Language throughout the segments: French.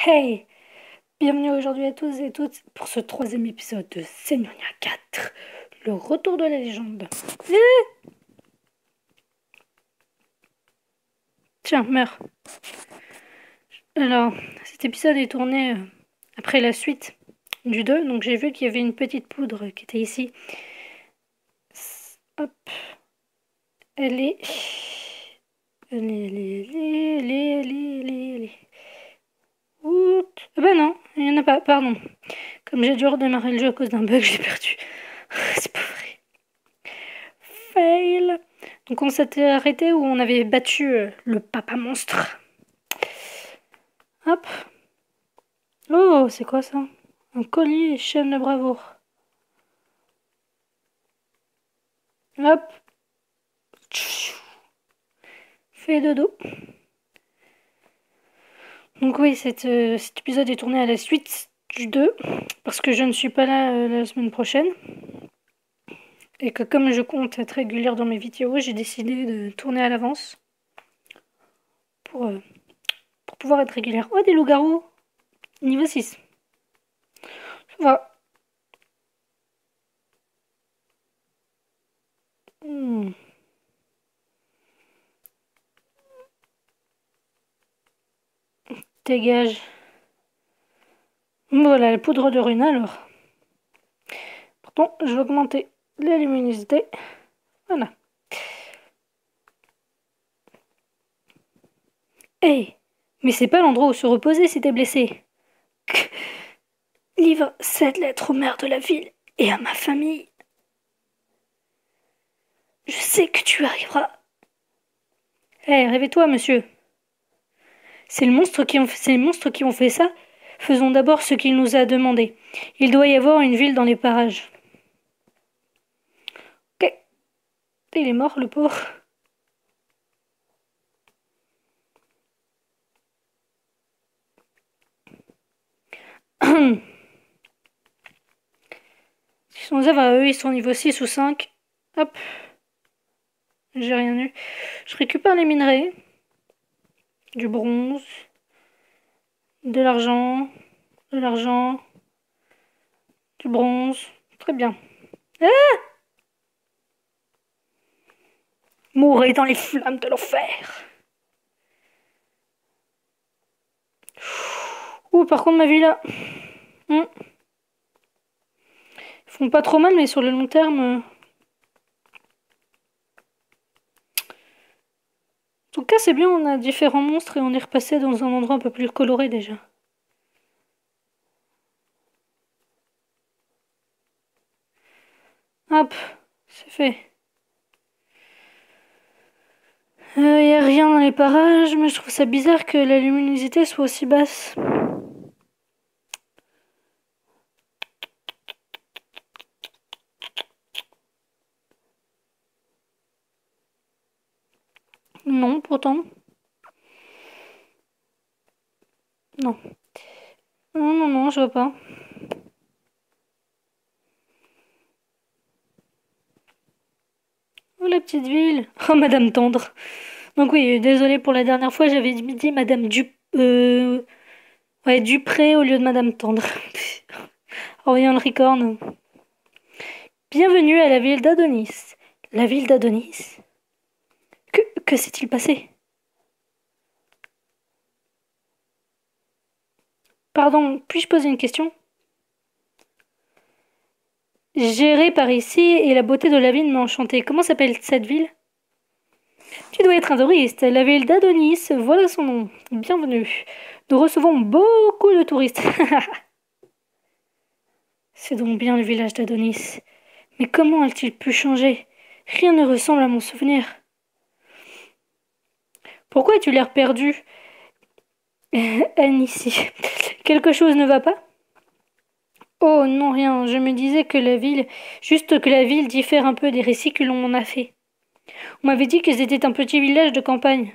Hey, bienvenue aujourd'hui à tous et toutes pour ce troisième épisode de Senonia 4, le retour de la légende. Tiens, meurs. Alors, cet épisode est tourné après la suite du 2, donc j'ai vu qu'il y avait une petite poudre qui était ici. Hop. Elle est... Elle est... Ouh. Ah bah non, il n'y en a pas, pardon. Comme j'ai dû redémarrer le jeu à cause d'un bug, j'ai perdu. C'est pas vrai. Fail. Donc on s'était arrêté où on avait battu le papa monstre. Hop. Oh, c'est quoi ça? Un collier chaîne de bravoure. Hop. Fait dodo. Donc oui, cet épisode est tourné à la suite du 2, parce que je ne suis pas là la semaine prochaine. Et que comme je compte être régulière dans mes vidéos, j'ai décidé de tourner à l'avance pour pouvoir être régulière. Oh, des loups-garous. Niveau 6. Ça va. Dégage. Voilà, la poudre de rune alors. Pourtant, je vais augmenter la luminosité. Voilà. Hey, mais c'est pas l'endroit où se reposer si t'es blessé. Livre cette lettre au maire de la ville et à ma famille. Je sais que tu arriveras. Hey, réveille-toi, monsieur. C'est les monstres qui ont fait ça. Faisons d'abord ce qu'il nous a demandé. Il doit y avoir une ville dans les parages. Ok. Il est mort, le pauvre. Ils sont eux, ils sont niveau 6 ou 5. Hop. J'ai rien eu. Je récupère les minerais. Du bronze. De l'argent. De l'argent. Du bronze. Très bien. Ah, mourrez dans les flammes de l'enfer. Ouh, par contre, ma vie là. Ils font pas trop mal, mais sur le long terme. En tout cas, c'est bien, on a différents monstres et on est repassé dans un endroit un peu plus coloré déjà. Hop, c'est fait. Y a rien dans les parages, mais je trouve ça bizarre que la luminosité soit aussi basse. Non, pourtant. Non. Non, non, non, je vois pas. Oh, la petite ville. Oh, Madame Tendre. Donc oui, désolée pour la dernière fois, j'avais dit Madame Ouais, Dupré au lieu de Madame Tendre. Orion le Ricorne. Bienvenue à la ville d'Adonis. La ville d'Adonis? Que s'est-il passé? Pardon, puis-je poser une question? Gérée par ici et la beauté de la ville m'a enchantée. Comment s'appelle cette ville? Tu dois être un touriste. La ville d'Adonis, voilà son nom. Bienvenue. Nous recevons beaucoup de touristes. C'est donc bien le village d'Adonis. Mais comment a-t-il pu changer? Rien ne ressemble à mon souvenir. Pourquoi as-tu l'air perdu? Anne ici. Quelque chose ne va pas? Oh non, rien. Je me disais que juste que la ville diffère un peu des récits que l'on en a fait. On m'avait dit que c'était un petit village de campagne.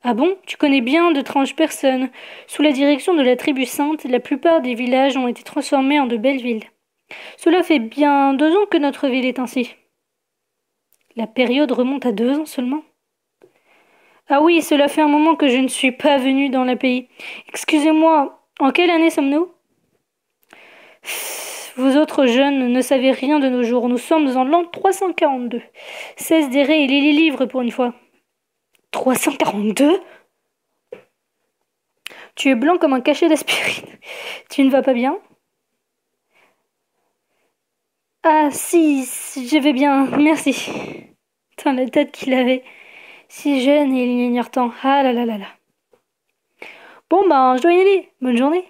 Ah bon? Tu connais bien d'étranges personnes. Sous la direction de la tribu sainte, la plupart des villages ont été transformés en de belles villes. Cela fait bien 2 ans que notre ville est ainsi. La période remonte à 2 ans seulement. Ah oui, cela fait un moment que je ne suis pas venue dans le pays. Excusez-moi, En quelle année sommes-nous? Vous autres jeunes ne savez rien de nos jours. Nous sommes en l'an 342. Cesse d'errer et lis les livres pour une fois. 342? Tu es blanc comme un cachet d'aspirine. Tu ne vas pas bien? Ah si, je vais bien, merci. Putain, la tête qu'il avait. Si jeune et il ignore tant. Ah là là là là. Bon ben, je dois y aller. Bonne journée.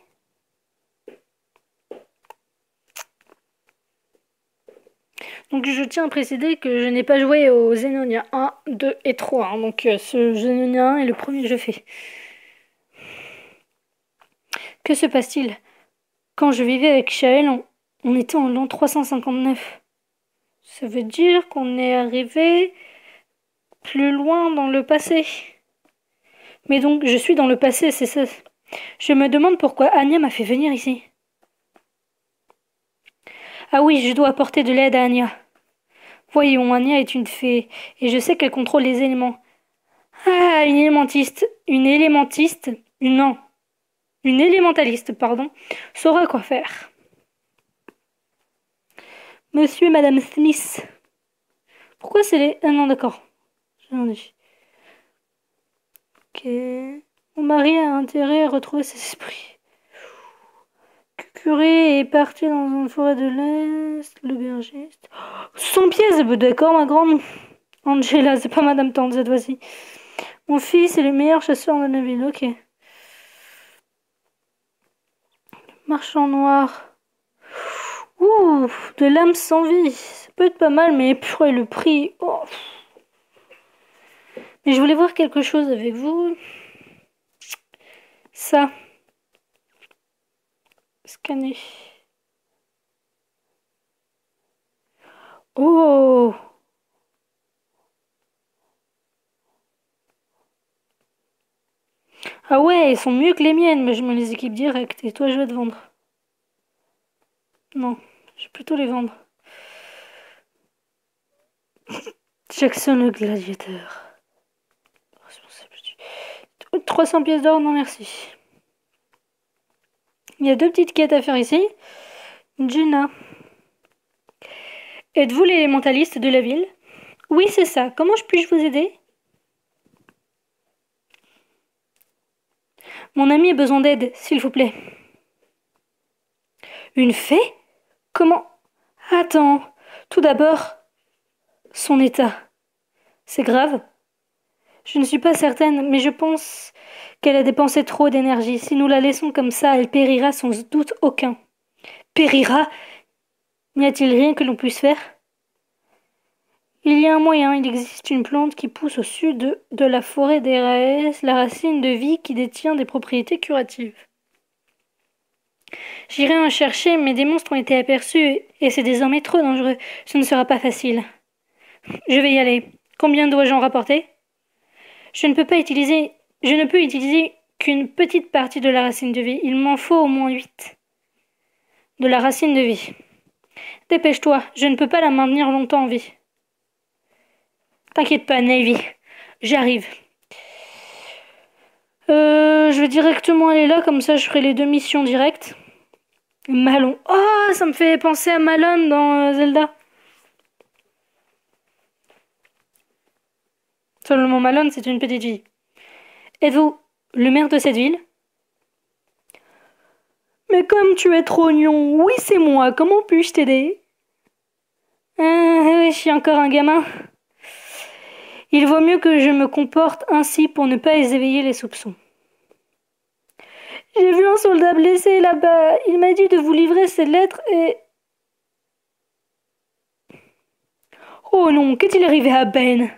Donc je tiens à préciser que je n'ai pas joué aux Xenonia 1, 2 et 3. Hein. Donc ce Xenonia 1 est le premier que je fais. Que se passe-t-il? Quand je vivais avec Shael, on était en l'an 359. Ça veut dire qu'on est arrivé plus loin dans le passé. Mais donc je suis dans le passé, c'est ça. Je me demande pourquoi Anya m'a fait venir ici. Ah oui, je dois apporter de l'aide à Anya. Voyons, Anya est une fée, et je sais qu'elle contrôle les éléments. Ah, une élémentiste. Non. Une élémentaliste, pardon, saura quoi faire. Monsieur et Madame Smith. Pourquoi c'est les... Ah non, d'accord. J'en ai. Ok. Mon mari a intérêt à retrouver ses esprits. Curé est parti dans une forêt de l'Est, l'aubergiste. 100 pièces, d'accord, ma grande. Angela, c'est pas Madame Tante cette fois-ci. Mon fils est le meilleur chasseur de la ville, ok. Marchand noir. Ouh, de l'âme sans vie. Ça peut être pas mal, mais purée, le prix. Oh. Mais je voulais voir quelque chose avec vous. Ça. Scanner. Oh! Ah ouais, ils sont mieux que les miennes, mais je me les équipe direct. Et toi, je vais te vendre. Non, je vais plutôt les vendre. Jackson le gladiateur. 300 pièces d'or, non merci. Il y a 2 petites quêtes à faire ici. Gina. Êtes-vous l'élémentaliste de la ville? Oui, c'est ça. Comment puis-je vous aider? Mon ami a besoin d'aide, s'il vous plaît. Une fée? Comment? Attends. Tout d'abord, son état. C'est grave? Je ne suis pas certaine, mais je pense qu'elle a dépensé trop d'énergie. Si nous la laissons comme ça, elle périra sans doute aucun. Périra? N'y a-t-il rien que l'on puisse faire? Il y a un moyen, il existe une plante qui pousse au sud de la forêt d'Eraès, la racine de vie qui détient des propriétés curatives. J'irai en chercher, mais des monstres ont été aperçus et c'est désormais trop dangereux. Ce ne sera pas facile. Je vais y aller. Combien dois-je en rapporter? Je ne peux utiliser qu'une petite partie de la racine de vie. Il m'en faut au moins 8. De la racine de vie. Dépêche-toi, je ne peux pas la maintenir longtemps en vie. T'inquiète pas, Navy. J'arrive. Je vais directement aller là, comme ça je ferai les 2 missions directes. Malon. Oh, ça me fait penser à Malone dans Zelda. Seulement Malone, c'est une petite fille. Êtes-vous le maire de cette ville? Mais comme tu es trognon, oui c'est moi, comment puis-je t'aider? Oui, je suis encore un gamin. Il vaut mieux que je me comporte ainsi pour ne pas éveiller les soupçons. J'ai vu un soldat blessé là-bas. Il m'a dit de vous livrer ces lettres et... Oh non, qu'est-il arrivé à Ben?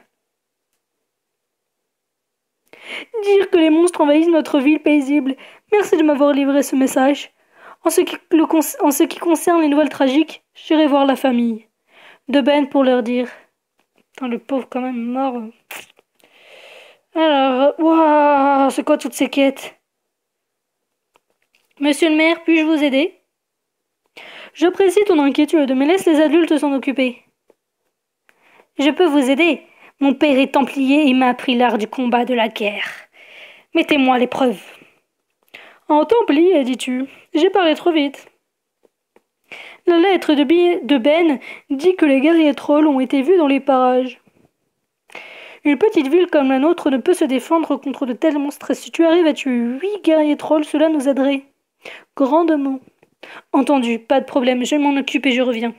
Dire que les monstres envahissent notre ville paisible. Merci de m'avoir livré ce message. En ce qui concerne les nouvelles tragiques, j'irai voir la famille de Ben pour leur dire. Putain, le pauvre quand même mort. Alors, waouh, c'est quoi toutes ces quêtes? Monsieur le maire, puis-je vous aider? J'apprécie ton inquiétude, mais laisse les adultes s'en occuper. Je peux vous aider. Mon père est templier et m'a appris l'art du combat de la guerre. Mettez-moi à l'épreuve. En Templier, dis-tu. J'ai parlé trop vite. La lettre de Ben dit que les guerriers trolls ont été vus dans les parages. Une petite ville comme la nôtre ne peut se défendre contre de tels monstres. Si tu arrives à tuer 8 guerriers trolls, cela nous aiderait grandement. Entendu, pas de problème, je m'en occupe et je reviens.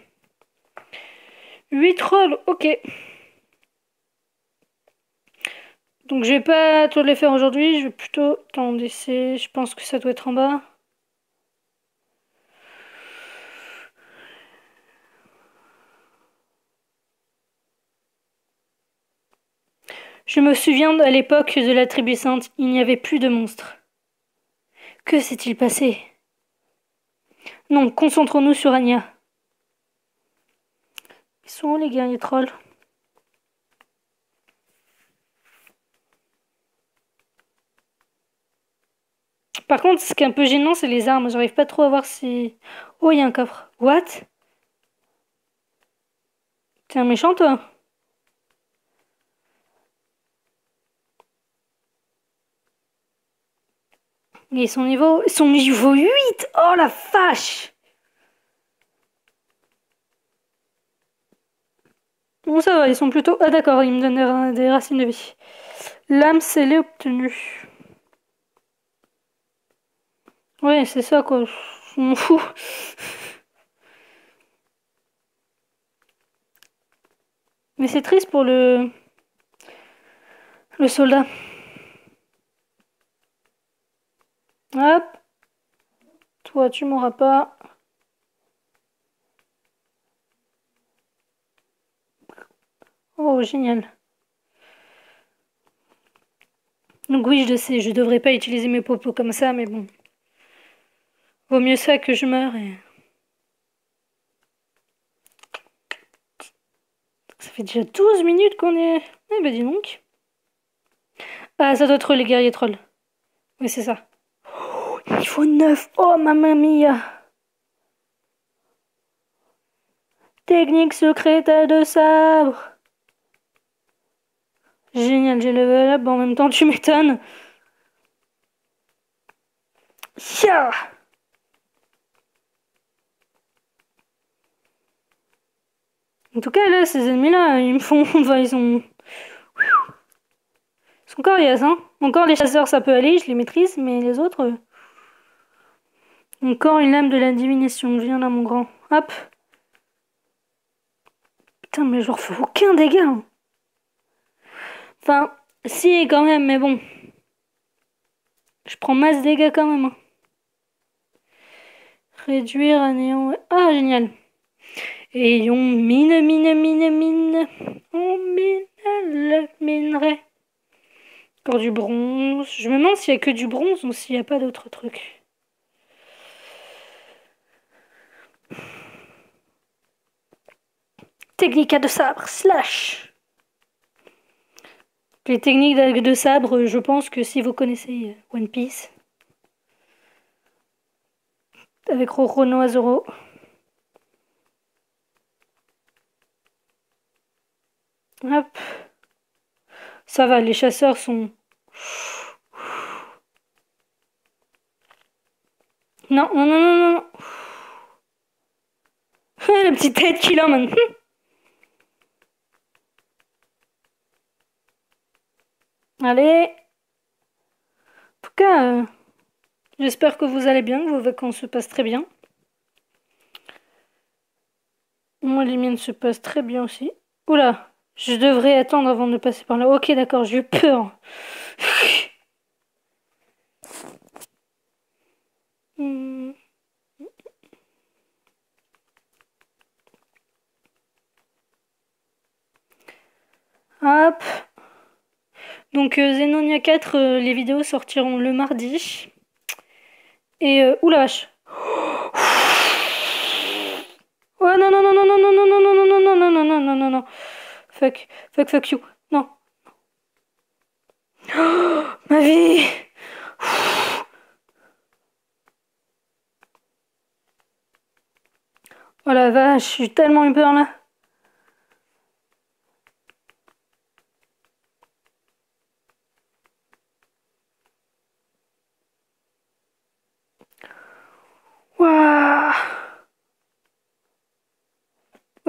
8 trolls, ok. Donc je vais pas tout les faire aujourd'hui, je vais plutôt... Attendez, je pense que ça doit être en bas. Je me souviens à l'époque de la tribu sainte, il n'y avait plus de monstres. Que s'est-il passé? Non, concentrons-nous sur Anya. Ils sont où les guerriers trolls? Par contre, ce qui est un peu gênant, c'est les armes. J'arrive pas trop à voir si... Oh, il y a un coffre. What? T'es un méchant, toi? Ils sont niveau 8. Oh la vache! Bon, ça va, ils sont plutôt... Ah d'accord, ils me donnent des racines de vie. L'âme scellée obtenue. Ouais, c'est ça, quoi. Je m'en fous. Mais c'est triste pour le soldat. Hop. Toi, tu m'auras pas. Oh, génial. Donc oui, je sais, je devrais pas utiliser mes popos comme ça, mais bon. Vaut mieux ça que je meure et... Ça fait déjà 12 minutes qu'on est... Eh ben dis donc. Ah, ça doit être les guerriers trolls. Oui, c'est ça. Oh, niveau 9. Oh, mamma mia. Technique secrète à deux sabres. Génial, j'ai level up en même temps, tu m'étonnes. Ya. En tout cas, là, ces ennemis-là, ils me font... Enfin, ils sont coriaces, hein. Encore les chasseurs, ça peut aller, je les maîtrise, mais les autres... Encore une lame de la divination. Viens là, mon grand. Hop. Putain, mais je leur fais aucun dégât, hein. Enfin, si, quand même, mais bon. Je prends masse dégâts quand même, hein. Réduire à néant... Ouais. Ah, génial. Et on mine. On mine le minerai. Encore du bronze. Je me demande s'il y a que du bronze ou s'il n'y a pas d'autres trucs. Technique à deux sabres, slash. Les techniques de sabre, je pense que si vous connaissez One Piece, avec Roronoa Zoro. Hop. Ça va, les chasseurs sont... Non, non, non, non, non. La petite tête qu'il a maintenant. Allez. En tout cas, j'espère que vous allez bien, que vos vacances se passent très bien. Moi, les miennes se passent très bien aussi. Oula, je devrais attendre avant de passer par là. Ok, d'accord, j'ai eu peur. Hmm. Hop. Donc, Zenonia 4, les vidéos sortiront le mardi. Et, oula vache. Oh non, non, non, non, non, non, non, non, non, non, non, non, non, non, non, non, non. Fuck you. Non. Oh, ma vie. Oh la vache, j'ai tellement eu peur là.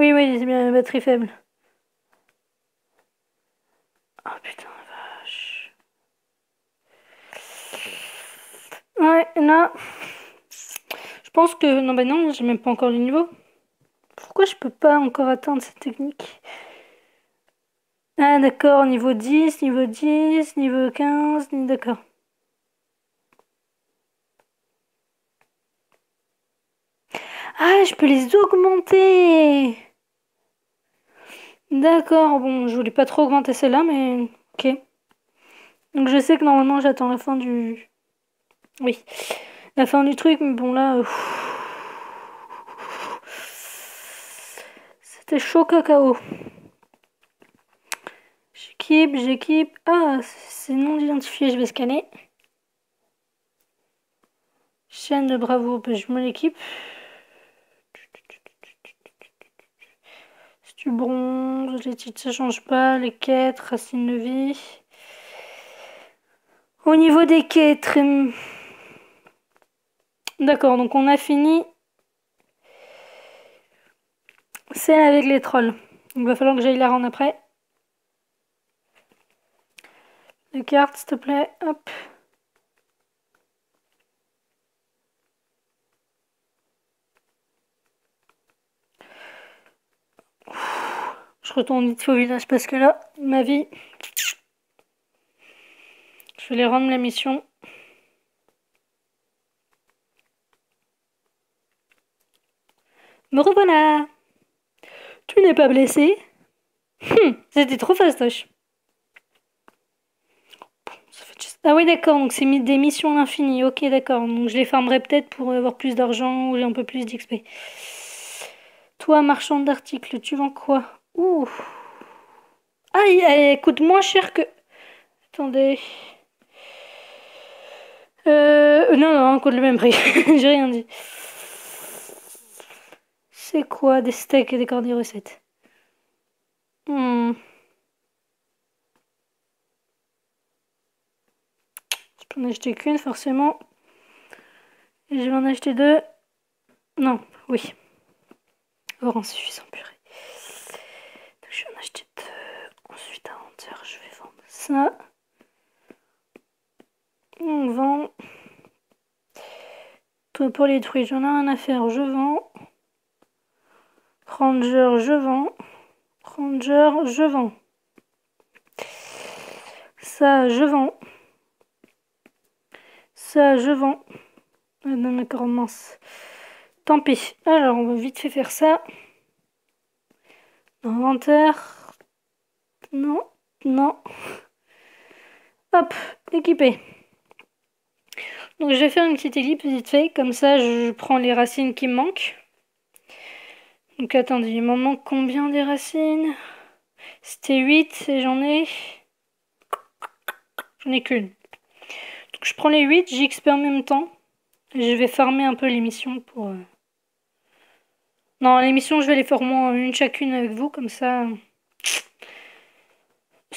Oui, oui, c'est bien la batterie faible. Oh putain, la vache. Ouais, là. Je pense que. Non, bah non, j'ai même pas encore le niveau. Pourquoi je peux pas encore atteindre cette technique? Ah, d'accord, niveau 10, niveau 15, d'accord. Ah, je peux les augmenter! D'accord, bon, je voulais pas trop augmenter celle-là, mais ok. Donc je sais que normalement j'attends la fin du... Oui, la fin du truc, mais bon là... C'était chaud cacao. J'équipe. Ah, c'est non identifié, je vais scanner. Chaîne de bravoure, bah, je me l'équipe. Si tu bronzes, les titres ça change pas, les quêtes, racines de vie. Au niveau des quêtes, d'accord, donc on a fini celle avec les trolls. Il va falloir que j'aille la rendre après. Les cartes, s'il te plaît, hop. Je retourne vite au village parce que là, ma vie, je vais les rendre la mission. Me revoilà! Tu n'es pas blessé? C'était trop fastoche. Ah oui, d'accord, donc c'est des missions à l'infini. Ok, d'accord. Donc je les farmerai peut-être pour avoir plus d'argent ou un peu plus d'XP. Toi, marchand d'articles, tu vends quoi? Ouh. Ah, elle coûte moins cher que... Attendez. Non, non, elle coûte le même prix. J'ai rien dit. C'est quoi des steaks et des cordes de recettes? Hmm. Je peux en acheter qu'une, forcément. Et je vais en acheter deux. Non, oui. Or insuffisant, purée. Donc, je vais en acheter deux. Ensuite, à Hunter, je vais vendre ça. On vend. Toi, pour les trucs, j'en ai rien à faire, je vends. Ranger, je vends. Ranger, je vends. Ça, je vends. Ça, je vends. Ah non, d'accord, mince. Tant pis. Alors, on va vite fait faire ça. Inventaire. Non, non. Hop, équipé. Donc, je vais faire une petite équipe vite fait. Comme ça, je prends les racines qui me manquent. Donc, attendez, il m'en manque combien des racines? C'était 8 et j'en ai... J'en ai qu'une. Donc, je prends les 8, j'XP en même temps. Et je vais farmer un peu les missions pour... Non, les missions, je vais les faire au moins une chacune avec vous. Comme ça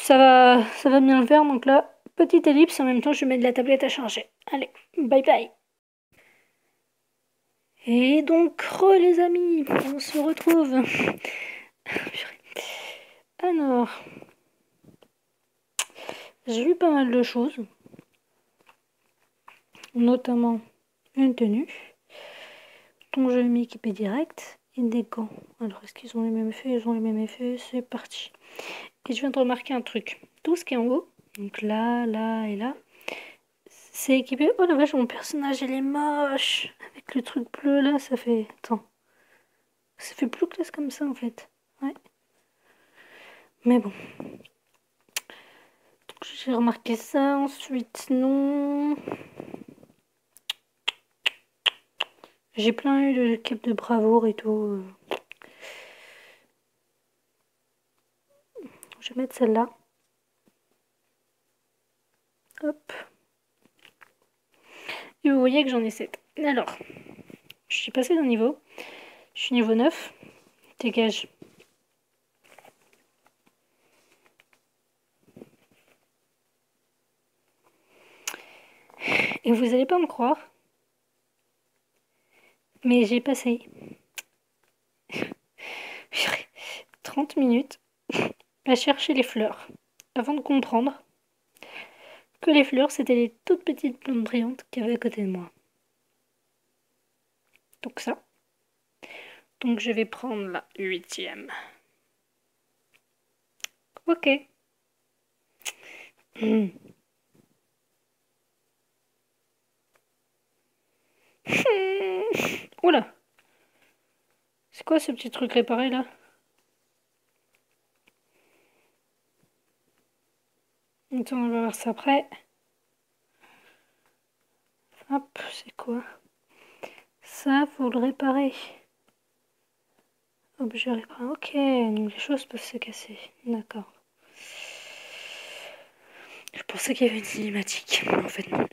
va bien le faire. Donc là, petite ellipse. En même temps, je mets de la tablette à charger. Allez, bye bye. Et donc, les amis, on se retrouve. Alors, j'ai vu pas mal de choses, notamment une tenue, dont je vais m'équiper direct, et des gants. Alors, est-ce qu'ils ont les mêmes effets? Ils ont les mêmes effets, c'est parti. Et je viens de remarquer un truc. Tout ce qui est en haut, donc là, là et là, c'est équipé. Oh la vache, mon personnage, il est moche. Avec le truc bleu là, ça fait... Attends. Ça fait plus classe comme ça en fait. Ouais. Mais bon. J'ai remarqué ça. Ensuite, non. J'ai plein eu de capes de bravoure et tout. Je vais mettre celle-là. Hop. Et vous voyez que j'en ai 7. Alors, je suis passée d'un niveau. Je suis niveau 9. Dégage. Et vous allez pas me croire, mais j'ai passé 30 minutes à chercher les fleurs, avant de comprendre que les fleurs, c'était les toutes petites plantes brillantes qu'il y avait à côté de moi. Donc ça. Donc je vais prendre la 8e. Ok. Oula. C'est quoi ce petit truc réparé là? Attends, on va voir ça après. Hop, c'est quoi? Ça, faut le réparer. Objet réparé. Ok, donc les choses peuvent se casser. D'accord. Je pensais qu'il y avait une cinématique, mais en fait non.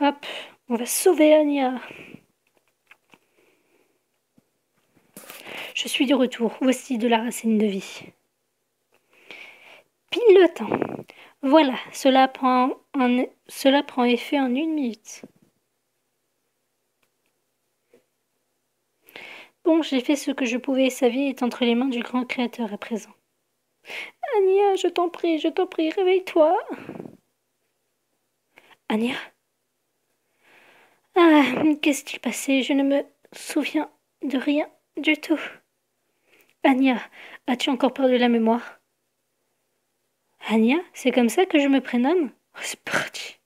Hop, on va sauver Anya. Je suis de retour. Voici de la racine de vie. Pile le temps. Voilà, cela prend effet en 1 minute. Bon, j'ai fait ce que je pouvais. Sa vie est entre les mains du grand créateur à présent. Anya, je t'en prie, réveille-toi. Anya? Ah, qu'est-ce qui passé? Je ne me souviens de rien du tout. Anya, as-tu encore perdu la mémoire? Anya, c'est comme ça que je me prénomme? Oh, c'est parti.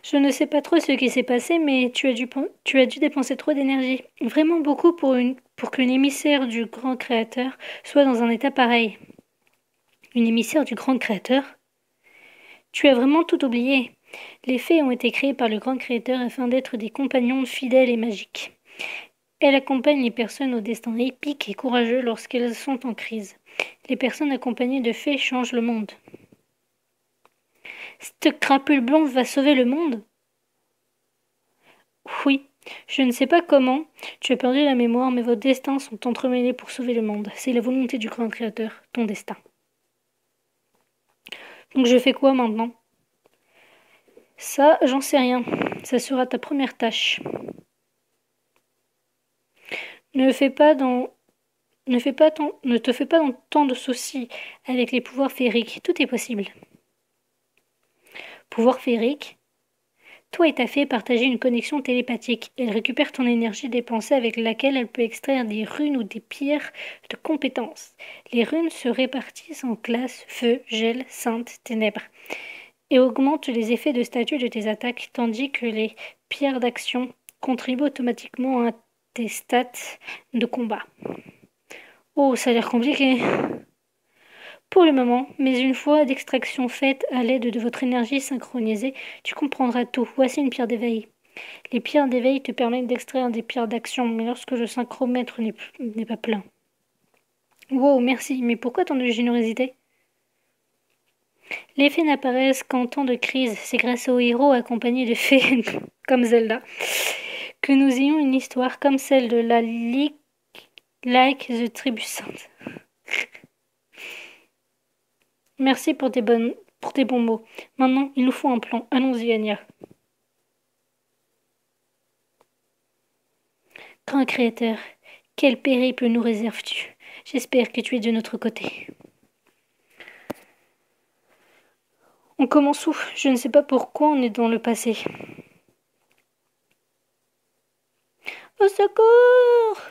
Je ne sais pas trop ce qui s'est passé, mais tu as dû dépenser trop d'énergie. Vraiment beaucoup pour qu'une émissaire du grand créateur soit dans un état pareil. Une émissaire du grand créateur? Tu as vraiment tout oublié. Les fées ont été créées par le grand créateur afin d'être des compagnons fidèles et magiques. Elle accompagne les personnes au destin épique et courageux lorsqu'elles sont en crise. Les personnes accompagnées de fées changent le monde. Cette crapule blonde va sauver le monde? Oui, je ne sais pas comment, tu as perdu la mémoire, mais vos destins sont entremêlés pour sauver le monde. C'est la volonté du grand créateur, ton destin. Donc je fais quoi maintenant? Ça, j'en sais rien. Ça sera ta première tâche. Ne te fais pas tant de soucis avec les pouvoirs féeriques. Tout est possible. Pouvoir féerique? Toi et ta fée partagez une connexion télépathique. Elle récupère ton énergie dépensée avec laquelle elle peut extraire des runes ou des pierres de compétences. Les runes se répartissent en classes feu, gel, sainte, ténèbres et augmentent les effets de statut de tes attaques, tandis que les pierres d'action contribuent automatiquement à tes stats de combat. Oh, ça a l'air compliqué. Pour le moment, mais une fois d'extraction faite à l'aide de votre énergie synchronisée, tu comprendras tout. Voici une pierre d'éveil. Les pierres d'éveil te permettent d'extraire des pierres d'action, mais lorsque le synchromètre n'est pas plein. Wow, merci, mais pourquoi tant de générosité? Les fées n'apparaissent qu'en temps de crise. C'est grâce aux héros accompagnés de fées comme Zelda que nous ayons une histoire comme celle de la Like the Tribu Sainte. Merci pour tes bons mots. Maintenant, il nous faut un plan. Allons-y, Anya. Grand créateur, quel périple nous réserves-tu? J'espère que tu es de notre côté. On commence où? Je ne sais pas pourquoi on est dans le passé. Au secours!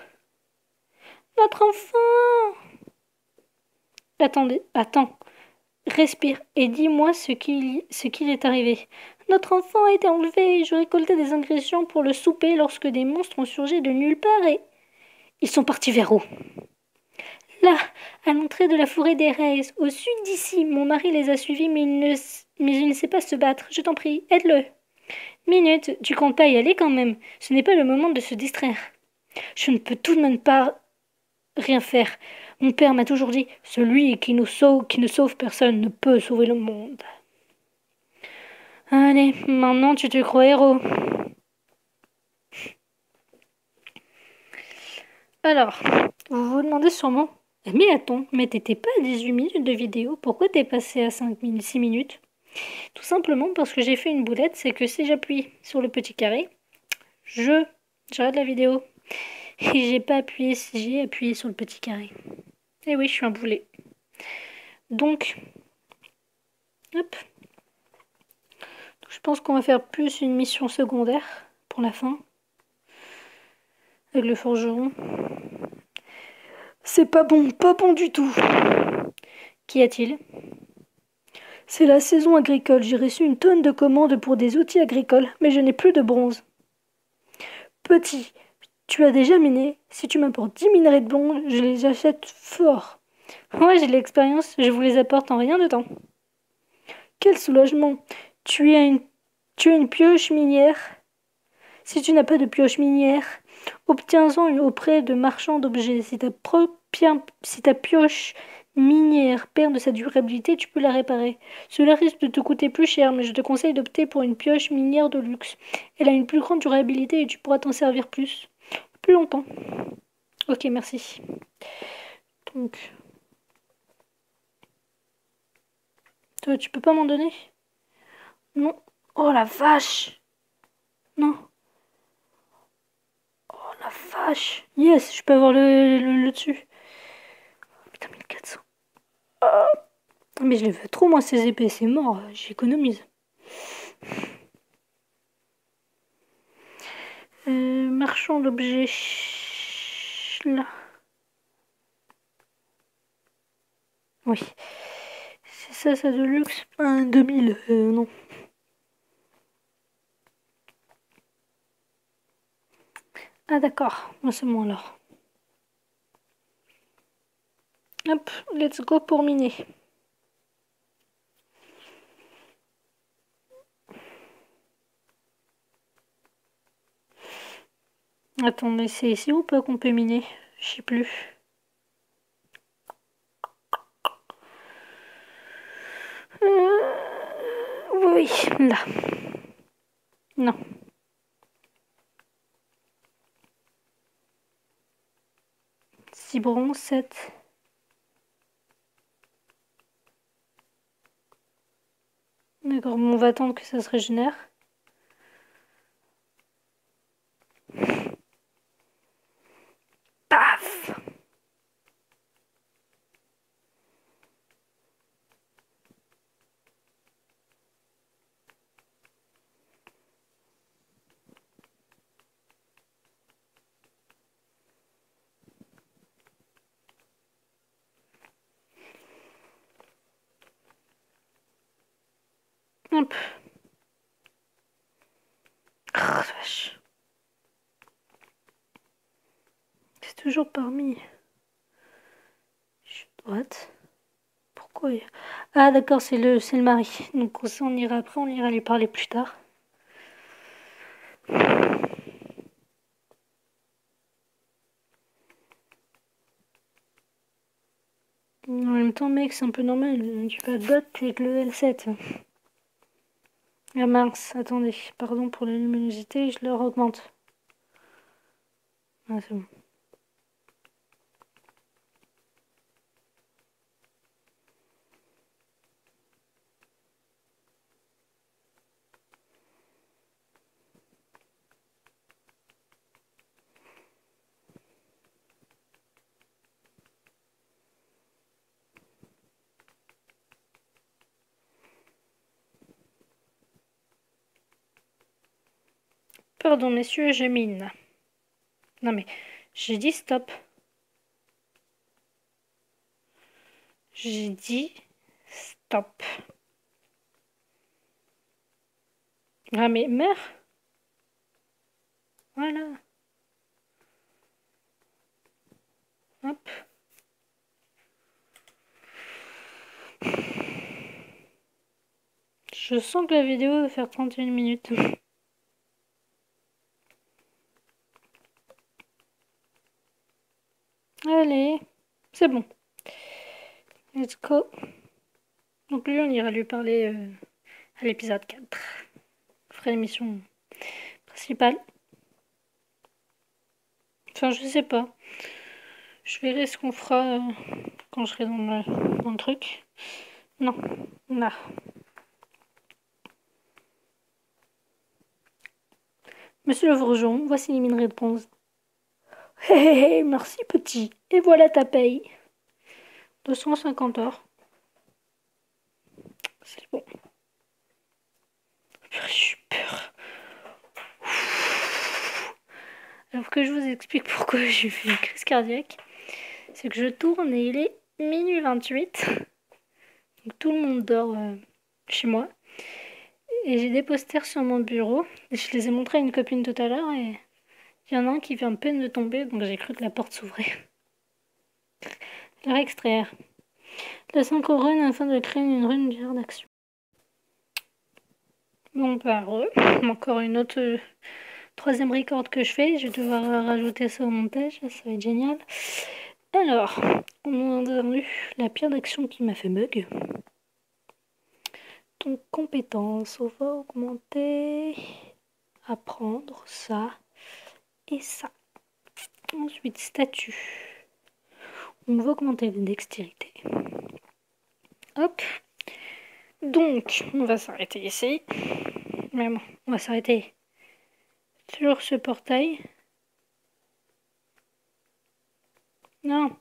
Notre enfant! Attends. Respire et dis-moi ce qu'il est arrivé. Notre enfant a été enlevé. Je récoltais des ingrédients pour le souper lorsque des monstres ont surgi de nulle part et... Ils sont partis vers où? Là, à l'entrée de la forêt des Reyes, au sud d'ici. Mon mari les a suivis, mais il ne sait pas se battre. Je t'en prie, aide-le. Minute, tu comptes pas y aller quand même. Ce n'est pas le moment de se distraire. Je ne peux tout de même pas rien faire. Mon père m'a toujours dit, celui qui ne sauve personne ne peut sauver le monde. Allez, maintenant tu te crois héros. Alors, vous vous demandez sûrement, mais attends, mais t'étais pas à 18 minutes de vidéo, pourquoi t'es passé à 6 minutes? Tout simplement parce que j'ai fait une boulette, c'est que si j'appuie sur le petit carré, j'arrête la vidéo. Et j'ai appuyé sur le petit carré. Et oui, je suis un boulet. Donc, hop. Je pense qu'on va faire plus une mission secondaire pour la fin. Avec le forgeron. C'est pas bon du tout. Qu'y a-t-il? C'est la saison agricole. J'ai reçu une tonne de commandes pour des outils agricoles, mais je n'ai plus de bronze. Petit, tu as déjà miné? Si tu m'apportes 10 minerais de bronze, je les achète fort. Ouais, j'ai de l'expérience, je vous les apporte en rien de temps. Quel soulagement! Tu as une pioche minière? Si tu n'as pas de pioche minière, obtiens-en auprès de marchands d'objets. Si ta pioche minière perd de sa durabilité, tu peux la réparer. Cela risque de te coûter plus cher, mais je te conseille d'opter pour une pioche minière de luxe. Elle a une plus grande durabilité et tu pourras t'en servir plus longtemps. Ok, merci. Donc, toi, tu peux pas m'en donner? Non. Oh la vache! Non. Oh la vache! Yes, je peux avoir le dessus. Putain, 1400. Mais je les veux trop, moi, ces épées, c'est mort, j'économise. Marchand d'objets. Là. Oui. C'est ça de luxe. Un 2000, non. Ah d'accord, moi c'est moi alors. Hop, let's go pour miner. Attends, mais c'est ici ou pas qu'on peut miner? Je sais plus. Oui, là. Non. Cibron, 7. D'accord, bon, on va attendre que ça se régénère. Paf! Hop. Ah, vache. C'est toujours parmi. Je suis droite. Pourquoi? Ah d'accord, c'est le mari. Donc ça on ira après, on ira lui parler plus tard. En même temps, mec, c'est un peu normal. Tu vas te battre avec le L7. Ah mince, attendez. Pardon pour la luminosité, je leur augmente. Ah, c'est bon. Pardon, messieurs, je mine. Non mais, j'ai dit stop. J'ai dit stop. Ah mais meurs. Voilà. Hop. Je sens que la vidéo va faire 31 minutes. C'est bon. Let's go. Donc lui, on ira lui parler à l'épisode 4. On fera l'émission principale. Enfin, je sais pas. Je verrai ce qu'on fera quand je serai dans le truc. Non, là. Monsieur le Forgeron, voici les minerais de bronze. Hé hé hé, merci petit. Et voilà ta paye. 250 or. C'est bon. J'ai peur. Alors que je vous explique pourquoi j'ai fait une crise cardiaque. C'est que je tourne et il est minuit 28. Donc tout le monde dort chez moi. Et j'ai des posters sur mon bureau. Et je les ai montrés à une copine tout à l'heure. Et il y en a un qui vient à peine de tomber. Donc j'ai cru que la porte s'ouvrait. Leur extraire. La 5 rune afin de créer une rune d'art d'action. Bon, bah, encore une autre troisième record que je fais. Je vais devoir rajouter ça au montage. Ça va être génial. Alors, on a eu la pierre d'action qui m'a fait bug. Donc, compétence, on va augmenter, apprendre ça et ça. Ensuite, statut. On va augmenter la dextérité. Hop. Donc, on va s'arrêter ici. Mais bon, on va s'arrêter sur ce portail. Non.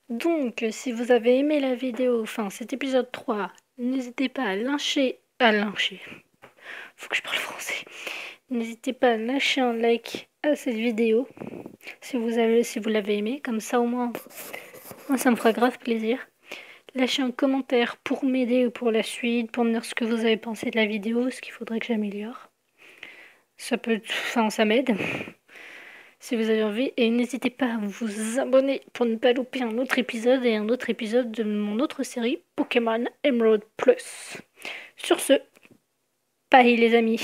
Donc, si vous avez aimé la vidéo, enfin cet épisode 3, n'hésitez pas à lyncher. Faut que je parle français. N'hésitez pas à lâcher un like à cette vidéo si vous l'avez aimé. Comme ça, au moins, moi, ça me fera grave plaisir. Lâchez un commentaire pour m'aider ou pour la suite, pour me dire ce que vous avez pensé de la vidéo, ce qu'il faudrait que j'améliore. Ça m'aide. Si vous avez envie. Et n'hésitez pas à vous abonner pour ne pas louper un autre épisode et un autre épisode de mon autre série Pokémon Emerald Plus. Sur ce, bye les amis.